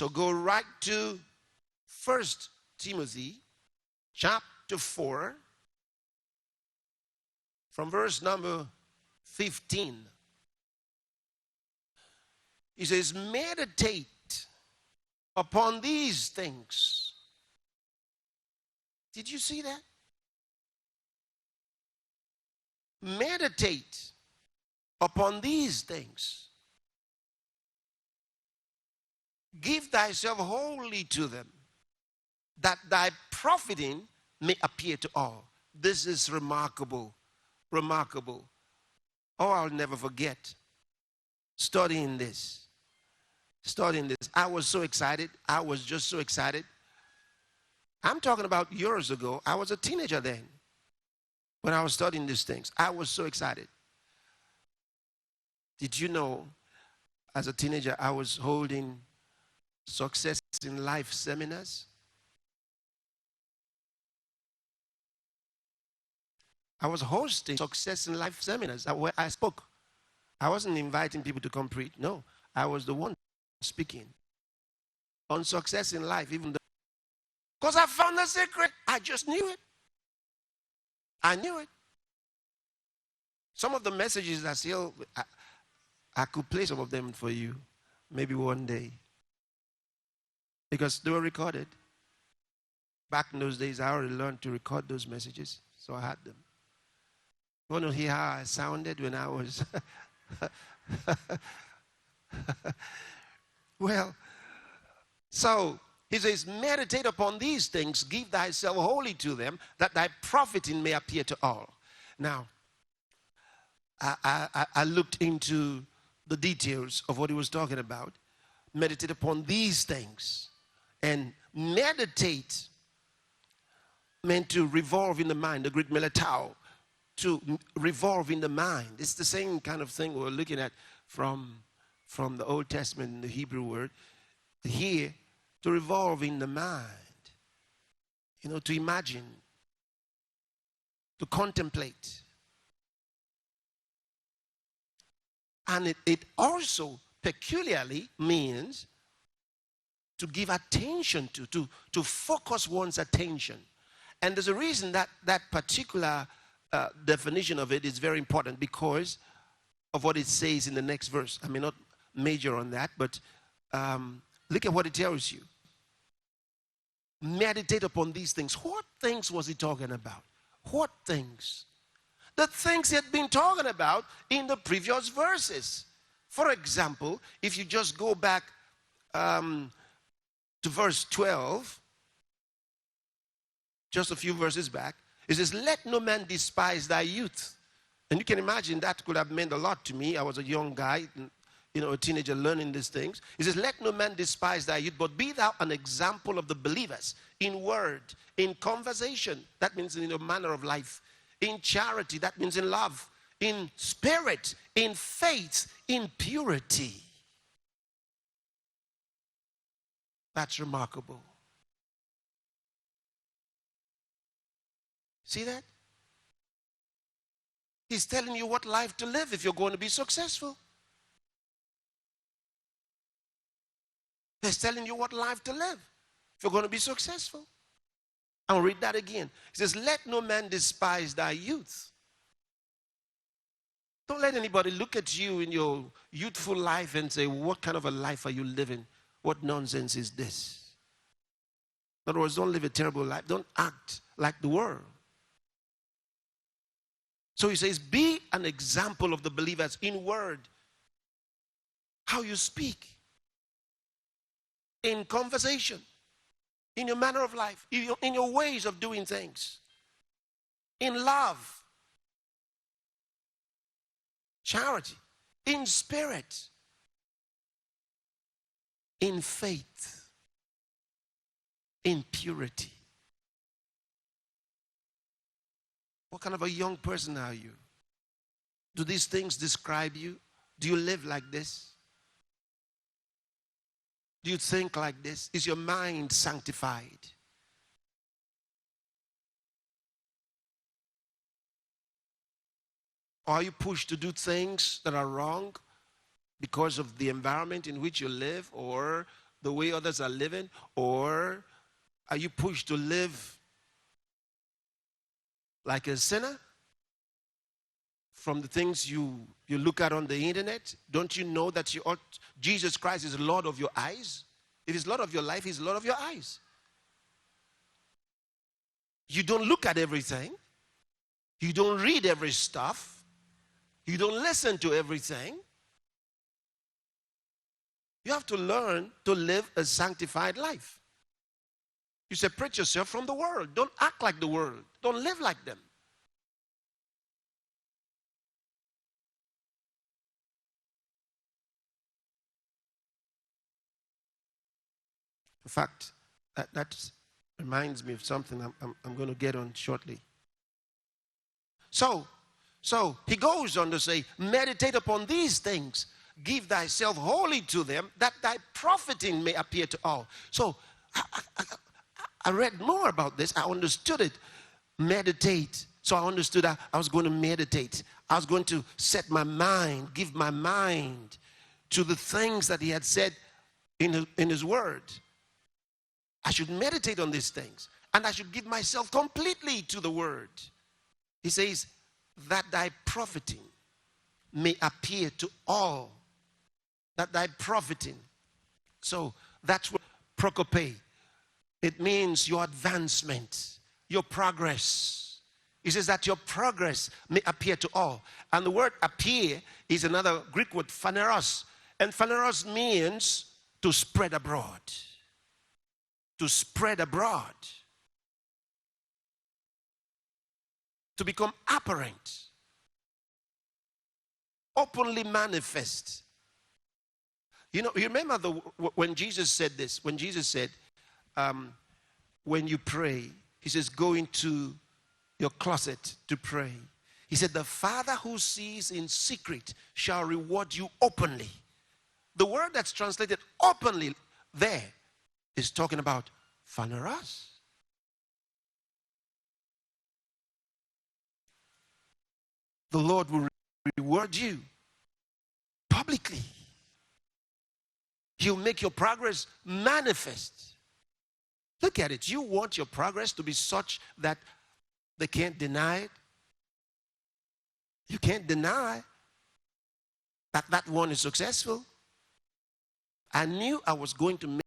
So go right to 1 Timothy chapter 4 from verse number 15. He says, meditate upon these things. Did you see that? Meditate upon these things. Give thyself wholly to them, that thy profiting may appear to all. This is remarkable, remarkable. Oh, I'll never forget studying this. I was so excited. I was just so excited. I'm talking about years ago. I was a teenager then when I was studying these things. I was so excited. Did you know, as a teenager, I was holding success in life seminars? I was hosting success in life seminars where I spoke. I wasn't inviting people to come preach. No, I was the one speaking on success in life, even though, because I found the secret. I just knew it. I knew it. Some of the messages are still, I could play some of them for you, maybe one day, because they were recorded. Back in those days, I already learned to record those messages, so I had them. You want to hear how I sounded when I was... Well, so he says, meditate upon these things, give thyself wholly to them, that thy profiting may appear to all. Now, I looked into the details of what he was talking about. Meditate upon these things. And meditate meant to revolve in the mind, the Greek meletao, to revolve in the mind. It's the same kind of thing we're looking at from the Old Testament, the Hebrew word. Here, to revolve in the mind. You know, to imagine, to contemplate. And it also peculiarly means to give attention to focus one's attention. And there's a reason that that particular definition of it is very important, because of what it says in the next verse. I may not major on that, but look at what it tells you. Meditate upon these things. What things was he talking about? What things? The things he had been talking about in the previous verses. For example, if you just go back to verse 12, just a few verses back, it says, let no man despise thy youth. And you can imagine that could have meant a lot to me. I was a young guy, you know, a teenager learning these things. It says, let no man despise thy youth, but be thou an example of the believers in word, in conversation, that means in your manner of life, in charity, that means in love, in spirit, in faith, in purity. That's remarkable. See that? He's telling you what life to live if you're going to be successful. He's telling you what life to live if you're going to be successful. I'll read that again. He says, let no man despise thy youth. Don't let anybody look at you in your youthful life and say, what kind of a life are you living? What nonsense is this? In other words, don't live a terrible life. Don't act like the world. So he says, be an example of the believers in word, how you speak, in conversation, in your manner of life, in your ways of doing things, in love, charity, in spirit, in faith, in purity. What kind of a young person are you? Do these things describe you? Do you live like this? Do you think like this? Is your mind sanctified? Or are you pushed to do things that are wrong because of the environment in which you live, or the way others are living, or are you pushed to live like a sinner from the things you look at on the internet? Don't you know that Jesus Christ is Lord of your eyes? If he's Lord of your life, he's Lord of your eyes. You don't look at everything. You don't read every stuff. You don't listen to everything. You have to learn to live a sanctified life. You separate yourself from the world. Don't act like the world. Don't live like them. In fact, that reminds me of something I'm going to get on shortly. So he goes on to say, meditate upon these things, give thyself wholly to them, that thy profiting may appear to all. So I read more about this. I understood it. Meditate. So I understood that I was going to meditate. I was going to set my mind, give my mind to the things that he had said in his word. I should meditate on these things. And I should give myself completely to the word. He says, that thy profiting may appear to all. That thy profiting. So that's what prokope. It means your advancement, your progress. He says that your progress may appear to all. And the word appear is another Greek word, phaneros. And phaneros means to spread abroad. To spread abroad. To become apparent. Openly manifest. You know, you remember when Jesus said this, when Jesus said, when you pray, he says, go into your closet to pray. He said, the Father who sees in secret shall reward you openly. The word that's translated openly there is talking about phaneros. The Lord will reward you publicly. He'll make your progress manifest. Look at it. You want your progress to be such that they can't deny it. You can't deny that that one is successful. I knew I was going to